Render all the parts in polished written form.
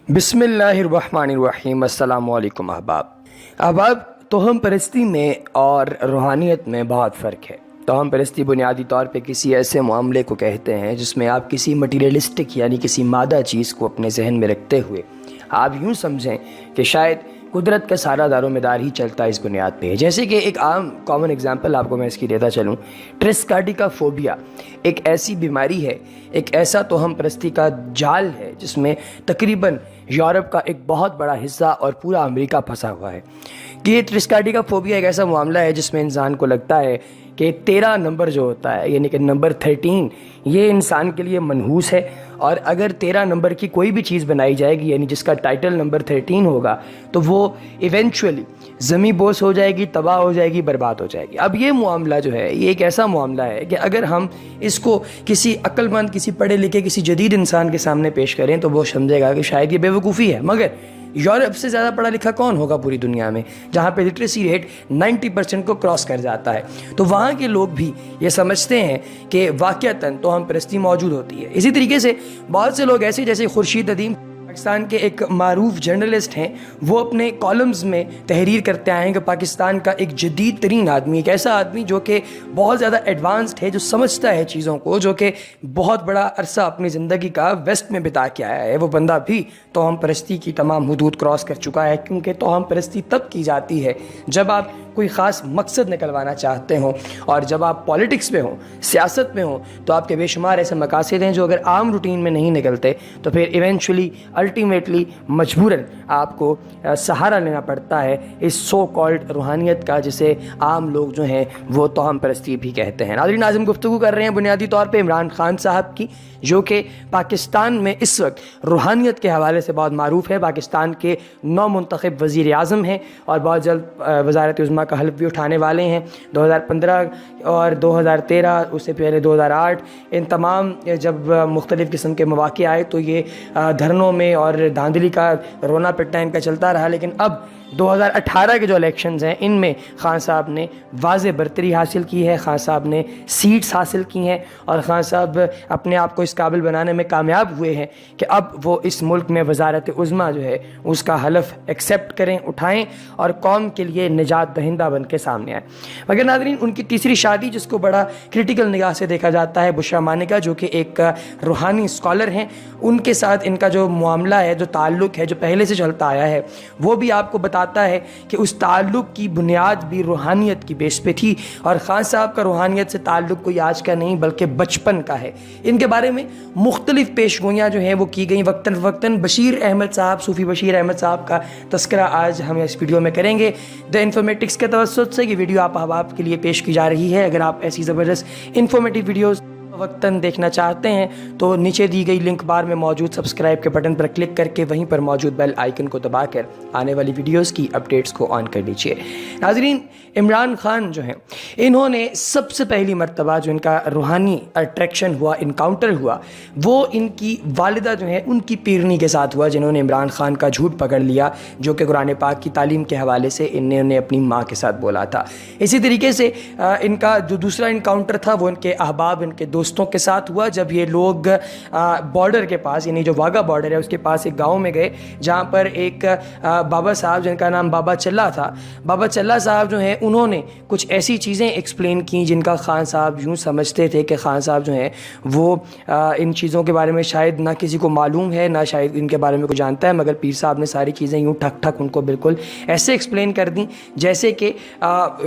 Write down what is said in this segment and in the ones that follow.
بسم اللہ الرحمن الرحیم۔ السلام علیکم احباب، توہم پرستی میں اور روحانیت میں بہت فرق ہے۔ توہم پرستی بنیادی طور پہ کسی ایسے معاملے کو کہتے ہیں جس میں آپ کسی مٹیریلسٹک یعنی کسی مادہ چیز کو اپنے ذہن میں رکھتے ہوئے آپ یوں سمجھیں کہ شاید قدرت کا سارا دار و مدار ہی چلتا ہے اس بنیاد پہ ہے۔ جیسے کہ ایک عام کامن ایگزامپل آپ کو میں اس کی دیتا چلوں، ٹریسکارڈیکا فوبیا ایک ایسی بیماری ہے، ایک ایسا توہم پرستی کا جال ہے جس میں تقریباً یورپ کا ایک بہت بڑا حصہ اور پورا امریکہ پھنسا ہوا ہے کہ یہ ٹریسکارڈیکا فوبیا ایک ایسا معاملہ ہے جس میں انسان کو لگتا ہے کہ 13 نمبر جو ہوتا ہے یعنی کہ نمبر 13 یہ انسان کے لیے منحوس ہے، اور اگر 13 نمبر کی کوئی بھی چیز بنائی جائے گی یعنی جس کا ٹائٹل نمبر 13 ہوگا تو وہ ایونچولی زمیں بوس ہو جائے گی، تباہ ہو جائے گی، برباد ہو جائے گی۔ اب یہ معاملہ جو ہے یہ ایک ایسا معاملہ ہے کہ اگر ہم اس کو کسی عقل مند، کسی پڑھے لکھے، کسی جدید انسان کے سامنے پیش کریں تو وہ سمجھے گا کہ شاید یہ بے وقوفی ہے، مگر یورپ سے زیادہ پڑھا لکھا کون ہوگا پوری دنیا میں، جہاں پہ لٹریسی ریٹ 90% کو کراس کر جاتا ہے؟ تو وہاں کے لوگ بھی یہ سمجھتے ہیں کہ واقعتاً توہم پرستی موجود ہوتی ہے۔ اسی طریقے سے بہت سے لوگ ایسے جیسے خورشید ندیم پاکستان کے ایک معروف جرنلسٹ ہیں، وہ اپنے کالمز میں تحریر کرتے آئے ہیں کہ پاکستان کا ایک جدید ترین آدمی، ایک ایسا آدمی جو کہ بہت زیادہ ایڈوانسڈ ہے، جو سمجھتا ہے چیزوں کو، جو کہ بہت بڑا عرصہ اپنی زندگی کا ویسٹ میں بتا کے آیا ہے، وہ بندہ بھی توہم پرستی کی تمام حدود کراس کر چکا ہے۔ کیونکہ توہم پرستی تب کی جاتی ہے جب آپ کوئی خاص مقصد نکلوانا چاہتے ہوں، اور جب آپ پالیٹکس میں ہوں، سیاست میں ہوں، تو آپ کے بے شمار ایسے مقاصد ہیں جو اگر عام روٹین میں نہیں نکلتے تو پھر ایونچولی الٹیمیٹلی مجبوراً آپ کو سہارا لینا پڑتا ہے اس سو کالڈ روحانیت کا، جسے عام لوگ جو ہیں وہ توہم پرستی بھی کہتے ہیں۔ ناظرین، ناظم گفتگو کر رہے ہیں بنیادی طور پہ عمران خان صاحب کی، جو کہ پاکستان میں اس وقت روحانیت کے حوالے سے بہت معروف ہے، پاکستان کے نو منتخب وزیر اعظم ہیں اور بہت جلد وزارت عظمیٰ کا حلف بھی اٹھانے والے ہیں۔ 2015 اور 2013، اس سے پہلے 2008، ان تمام جب مختلف قسم کے مواقع آئے تو یہ دھرنوں میں اور دھاندلی کا رونا پٹنا ان کا چلتا رہا، لیکن اب 2018 کے جو الیکشنز ہیں ان میں خان صاحب نے واضح برتری حاصل کی ہے، خان صاحب نے سیٹس حاصل کی ہیں، اور خان صاحب اپنے آپ کو اس قابل بنانے میں کامیاب ہوئے ہیں کہ اب وہ اس ملک میں وزارت عظمیٰ جو ہے اس کا حلف ایکسیپٹ کریں، اٹھائیں اور قوم کے لیے نجات دہندہ بن کے سامنے آئیں۔ مگر ناظرین، ان کی تیسری شادی جس کو بڑا کرٹیکل نگاہ سے دیکھا جاتا ہے، بشرا مانیکا، جو کہ ایک روحانی اسکالر ہیں، ان کے ساتھ ان کا جو معاملہ ہے، جو تعلق ہے، جو پہلے سے چلتا آیا ہے، وہ بھی آپ کو بتاتا ہے کہ اس تعلق کی بنیاد بھی روحانیت کی بیس پہ تھی، اور خان صاحب کا روحانیت سے تعلق کوئی آج کا نہیں بلکہ بچپن کا ہے۔ ان کے بارے میں مختلف پیشگوئیاں جو ہیں وہ کی گئیں وقتاً فوقتاً۔ بشیر احمد صاحب، صوفی بشیر احمد صاحب کا تذکرہ آج ہم اس ویڈیو میں کریں گے دی انفارمیٹکس کے توسط سے۔ یہ ویڈیو آپ احباب کے لیے پیش کی جا رہی ہے۔ اگر آپ ایسی زبردست انفارمیٹیو ویڈیوز وقتاً دیکھنا چاہتے ہیں تو نیچے دی گئی لنک بار میں موجود سبسکرائب کے بٹن پر کلک کر کے وہیں پر موجود بیل آئیکن کو دبا کر آنے والی ویڈیوز کی اپڈیٹس کو آن کر لیجیے۔ ناظرین، عمران خان جو ہیں، انہوں نے سب سے پہلی مرتبہ جو ان کا روحانی اٹریکشن ہوا، انکاؤنٹر ہوا، وہ ان کی والدہ جو ہیں ان کی پیرنی کے ساتھ ہوا، جنہوں نے عمران خان کا جھوٹ پکڑ لیا جو کہ قرآن پاک کی تعلیم کے حوالے سے انہوں نے اپنی ماں کے ساتھ بولا تھا۔ اسی طریقے سے ان کا جو دوسرا انکاؤنٹر تھا وہ ان کے احباب، ان کے دوستوں کے ساتھ ہوا، جب یہ لوگ بارڈر کے پاس یعنی جو واگا بارڈر ہے اس کے پاس ایک گاؤں میں گئے، جہاں پر ایک بابا صاحب جن کا نام بابا چلہ تھا، بابا چلہ صاحب جو ہیں انہوں نے کچھ ایسی چیزیں ایکسپلین کی جن کا خان صاحب یوں سمجھتے تھے کہ خان صاحب جو ہیں وہ ان چیزوں کے بارے میں شاید نہ کسی کو معلوم ہے، نہ شاید ان کے بارے میں کوئی جانتا ہے، مگر پیر صاحب نے ساری چیزیں یوں ٹھک ٹھک ان کو بالکل ایسے ایکسپلین کر دیں جیسے کہ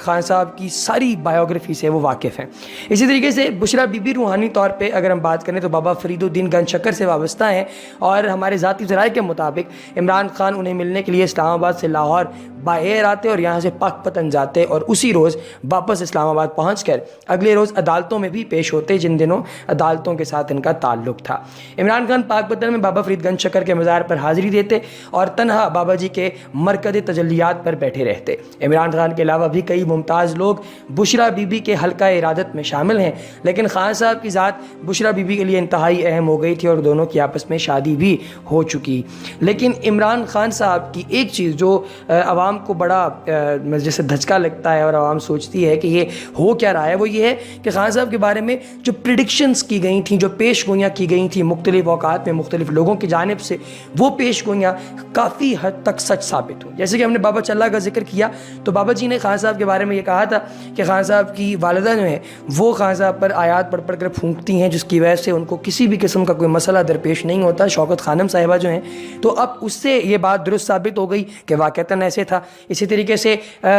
خان صاحب کی ساری بایوگرافی سے وہ واقف ہیں۔ اسی طریقے سے بشرا بی بی روحانی طور پہ اگر ہم بات کریں تو بابا فرید الدین گنج شکر سے وابستہ ہیں، اور ہمارے ذاتی ذرائع کے مطابق عمران خان انہیں ملنے کے لیے اسلام آباد سے لاہور بائی ایئر آتے اور یہاں سے پاک پتن جاتے، اور اسی روز واپس اسلام آباد پہنچ کر اگلے روز عدالتوں میں بھی پیش ہوتے، جن دنوں عدالتوں کے ساتھ ان کا تعلق تھا۔ عمران خان پاک پتن میں بابا فرید گنج شکر کے مزار پر حاضری دیتے اور تنہا بابا جی کے مرکز تجلیات پر بیٹھے رہتے۔ عمران خان کے علاوہ بھی کئی ممتاز لوگ بشرا بی بی کے حلقہ ارادت میں شامل ہیں، لیکن خان صاحب صاحب کی ذات بشرا بی بی کے لیے انتہائی اہم ہو گئی تھی اور دونوں کی آپس میں شادی بھی ہو چکی. لیکن عمران خان صاحب کی ایک چیز جو عوام کو بڑا جیسے دھچکا لگتا ہے اور عوام سوچتی ہے کہ یہ ہو کیا رہا ہے، وہ یہ ہے کہ خان صاحب کے بارے میں جو پریڈکشنز کی گئی تھیں، جو پیش گوئیاں کی گئی تھیں مختلف اوقات میں مختلف لوگوں کی جانب سے، وہ پیش گوئیاں کافی حد تک سچ ثابت ہوئی. جیسے کہ ہم نے بابا چلہ کا ذکر کیا تو بابا جی نے خان صاحب کے بارے میں یہ کہا تھا کہ خان صاحب کی والدہ جو ہیں وہ خان صاحب پر آیات پڑھ پڑھ کر پھونکتی ہیں، جس کی وجہ سے ان کو کسی بھی قسم کا کوئی مسئلہ درپیش نہیں ہوتا. شوکت خانم صاحبہ جو ہیں، تو اب اس سے یہ بات درست ثابت ہو گئی کہ واقعتاً ایسے تھا. اسی طریقے سے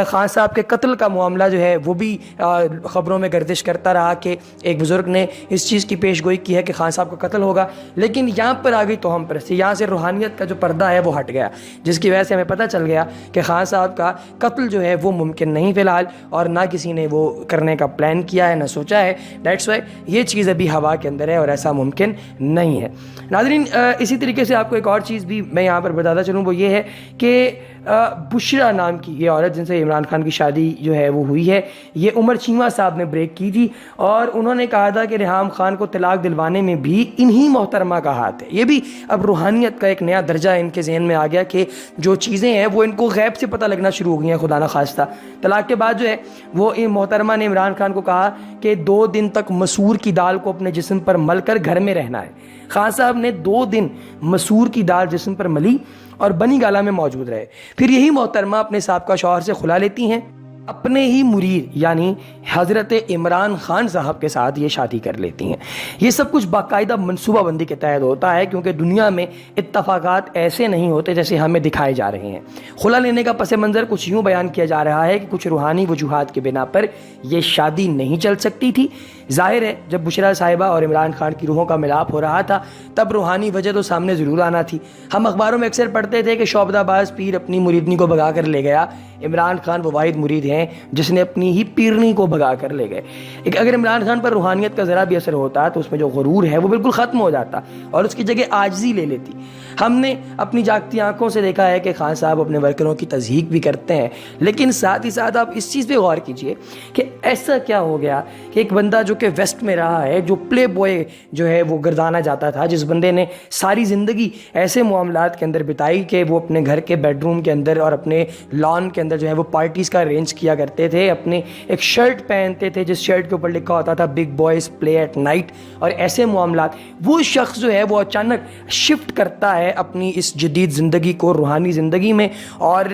خان صاحب کے قتل کا معاملہ جو ہے وہ بھی خبروں میں گردش کرتا رہا کہ ایک بزرگ نے اس چیز کی پیش گوئی کی ہے کہ خان صاحب کا قتل ہوگا. لیکن یہاں پر آ گئی توہم پرستی، یہاں سے روحانیت کا جو پردہ ہے وہ ہٹ گیا، جس کی وجہ سے ہمیں پتہ چل گیا کہ خان صاحب کا قتل جو ہے وہ ممکن نہیں فی الحال، اور نہ کسی نے وہ کرنے کا پلان کیا ہے، نہ سوچا ہے. دیٹس وائی یہ چیز ابھی ہوا کے اندر ہے اور ایسا ممکن نہیں ہے. ناظرین، اسی طریقے سے آپ کو ایک اور چیز بھی میں یہاں پر بتاتا چلوں، وہ یہ ہے کہ بشرا نام کی یہ عورت جن سے عمران خان کی شادی جو ہے وہ ہوئی ہے، یہ عمر چیمہ صاحب نے بریک کی تھی اور انہوں نے کہا تھا کہ ریحام خان کو طلاق دلوانے میں بھی انہی محترمہ کا ہاتھ ہے. یہ بھی اب روحانیت کا ایک نیا درجہ ان کے ذہن میں آ گیا کہ جو چیزیں ہیں وہ ان کو غیب سے پتہ لگنا شروع ہو گئی ہیں. خدا نہ خواستہ طلاق کے بعد جو ہے وہ ان محترمہ نے عمران خان کو کہا کہ 2 دن تک مسور کی دال کو اپنے جسم پر مل کر گھر میں رہنا ہے. خان صاحب نے 2 دن مسور کی دال جسم پر ملی اور بنی گالہ میں موجود رہے. پھر یہی محترمہ اپنے سابقہ شوہر سے خلا لیتی ہیں، اپنے ہی مرید یعنی حضرت عمران خان صاحب کے ساتھ یہ شادی کر لیتی ہیں. یہ سب کچھ باقاعدہ منصوبہ بندی کے تحت ہوتا ہے، کیونکہ دنیا میں اتفاقات ایسے نہیں ہوتے جیسے ہمیں دکھائے جا رہے ہیں. خلا لینے کا پس منظر کچھ یوں بیان کیا جا رہا ہے کہ کچھ روحانی وجوہات کے بنا پر یہ شادی نہیں چل سکتی تھی. ظاہر ہے جب بشرا صاحبہ اور عمران خان کی روحوں کا ملاپ ہو رہا تھا تب روحانی وجہ تو سامنے ضرور آنا تھی. ہم اخباروں میں اکثر پڑھتے تھے کہ شعبدہ باز پیر اپنی مریدنی کو بھگا کر لے گیا. عمران خان وہ واحد مرید ہیں جس نے اپنی ہی پیرنی کو بھگا کر لے گئے. اگر عمران خان پر روحانیت کا ذرا بھی اثر ہوتا تو اس میں جو غرور ہے وہ بالکل ختم ہو جاتا اور اس کی جگہ عاجزی لے لیتی. ہم نے اپنی جاگتی آنکھوں سے دیکھا ہے کہ خان صاحب اپنے ورکروں کی تضحیق بھی کرتے ہیں، لیکن ساتھ ہی ساتھ آپ اس چیز پہ غور کیجئے کہ ایسا کیا ہو گیا کہ ایک بندہ جو کہ ویسٹ میں رہا ہے، جو پلے بوائے جو ہے وہ گردانا جاتا تھا، جس بندے نے ساری زندگی ایسے معاملات کے اندر بتائی کہ وہ اپنے گھر کے بیڈ روم کے اندر اور اپنے لان کے اندر جو ہے وہ پارٹیز کا ارینج کیا کرتے تھے، اپنے ایک شرٹ پہنتے تھے جس شرٹ کے اوپر لکھا ہوتا تھا big boys play at night اور ایسے معاملات. وہ شخص جو ہے وہ اچانک شفٹ کرتا ہے اپنی اس جدید زندگی کو روحانی زندگی میں، اور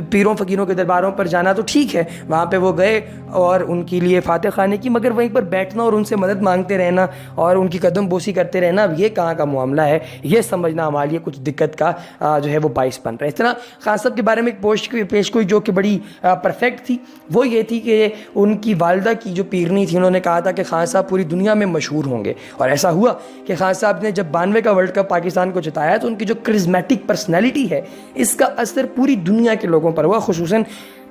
پیروں فقیروں کے درباروں پر جانا تو ٹھیک ہے، وہاں پہ وہ گئے اور ان کے لیے فاتح خانے کی، مگر وہیں پر بیٹھنا اور ان سے مدد مانگتے رہنا اور ان کی قدم بوسی کرتے رہنا، اب یہ کہاں کا معاملہ ہے؟ یہ سمجھنا ہمارے لیے کچھ دقت کا جو ہے وہ باعث بن رہا ہے. اس طرح خان صاحب کے بارے میں ایک پیش گوئی جو کہ بڑی پرفیکٹ تھی وہ یہ تھی کہ ان کی والدہ کی جو پیرنی تھی، انہوں نے کہا تھا کہ خان صاحب پوری دنیا میں مشہور ہوں گے، اور ایسا ہوا کہ خان صاحب نے جب 92 کا ورلڈ کپ پاکستان کو جتایا تو ان کی جو کرزمیٹک پرسنالٹی ہے اس کا اثر پوری دنیا کے لوگوں پر ہوا. خصوصاً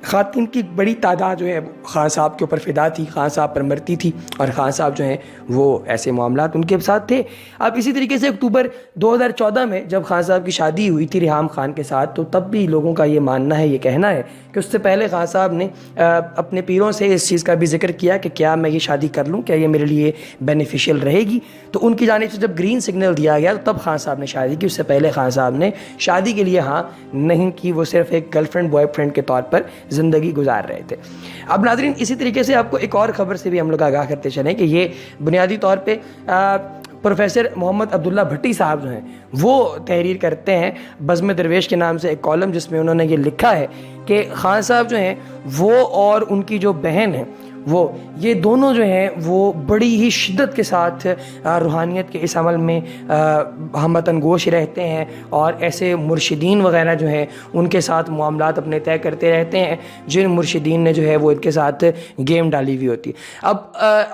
خواتین کی بڑی تعداد جو ہے خان صاحب کے اوپر فدا تھی، خان صاحب پر مرتی تھی، اور خان صاحب جو ہیں وہ ایسے معاملات ان کے ساتھ تھے. اب اسی طریقے سے اکتوبر 2014 میں جب خان صاحب کی شادی ہوئی تھی ریحام خان کے ساتھ، تو تب بھی لوگوں کا یہ ماننا ہے، یہ کہنا ہے کہ اس سے پہلے خان صاحب نے اپنے پیروں سے اس چیز کا بھی ذکر کیا کہ کیا میں یہ شادی کر لوں، کیا یہ میرے لیے بینیفیشیل رہے گی. تو ان کی جانب سے جب گرین سگنل دیا گیا تو تب خان صاحب نے شادی کی. اس سے پہلے خان صاحب نے شادی کے لیے ہاں نہیں کی، وہ صرف ایک گرل فرینڈ بوائے فرینڈ کے طور پر زندگی گزار رہے تھے. اب ناظرین، اسی طریقے سے آپ کو ایک اور خبر سے بھی ہم لوگ آگاہ کرتے چلیں کہ یہ بنیادی طور پہ پروفیسر محمد عبداللہ بھٹی صاحب جو ہیں وہ تحریر کرتے ہیں بزم درویش کے نام سے ایک کالم، جس میں انہوں نے یہ لکھا ہے کہ خان صاحب جو ہیں وہ اور ان کی جو بہن ہیں وہ یہ دونوں جو ہیں وہ بڑی ہی شدت کے ساتھ روحانیت کے اس عمل میں ہموطن گوش رہتے ہیں، اور ایسے مرشدین وغیرہ جو ہیں ان کے ساتھ معاملات اپنے طے کرتے رہتے ہیں جن مرشدین نے جو ہے وہ ان کے ساتھ گیم ڈالی ہوئی ہوتی ہے. اب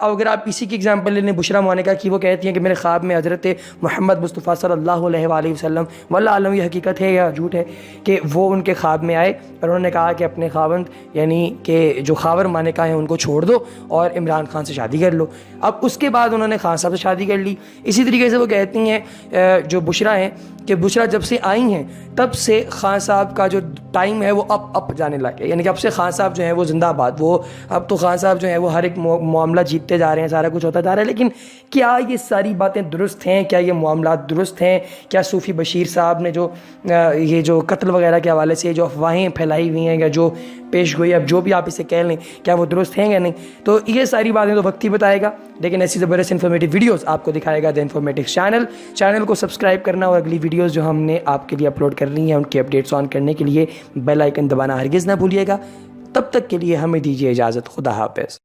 اگر آپ اسی کی اگزامپل لیں بشرا مونکا کی، وہ کہتی ہیں کہ میرے خواب میں حضرت محمد مصطفیٰ صلی اللہ علیہ وآلہ وسلم، واللہ عالم یہ حقیقت ہے یا جھوٹ ہے، کہ وہ ان کے خواب میں آئے اور انہوں نے کہا کہ اپنے خاوند یعنی کہ جو خاور مونکا ہیں ان کو چھوڑ دو اور عمران خان سے شادی کر لو. اب اس کے بعد انہوں نے خان صاحب سے شادی کر لی. اسی طریقے سے وہ کہتی ہیں جو بشرا ہیں کہ بشرا جب سے آئی ہیں تب سے خان صاحب کا جو ٹائم ہے وہ اپ جانے لگے، یعنی کہ اب سے خان صاحب جو ہیں وہ زندہ باد، وہ اب تو خان صاحب جو ہیں وہ ہر ایک معاملہ جیتتے جا رہے ہیں، سارا کچھ ہوتا جا رہا ہے. لیکن کیا یہ ساری باتیں درست ہیں؟ کیا یہ معاملات درست ہیں؟ کیا صوفی بشیر صاحب نے جو یہ جو قتل وغیرہ کے حوالے سے جو افواہیں پھیلائی ہوئی ہیں یا جو پیش گوئی، اب جو بھی آپ اسے کہہ لیں، کیا وہ درست ہیں یا نہیں؟ تو یہ ساری باتیں تو وقت ہی بتائے گا. لیکن ایسی زبردست انفارمیٹیو ویڈیوز آپ کو دکھائے گا دی انفارمیٹو چینل کو سبسکرائب کرنا، اور اگلی ویڈیوز جو ہم نے آپ کے لیے اپلوڈ کرنی ہیں ان کی اپڈیٹس آن کرنے کے لیے بیل آئیکن دبانا ہرگز نہ بھولیے گا. تب تک کے لیے ہمیں دیجیے اجازت. خدا حافظ.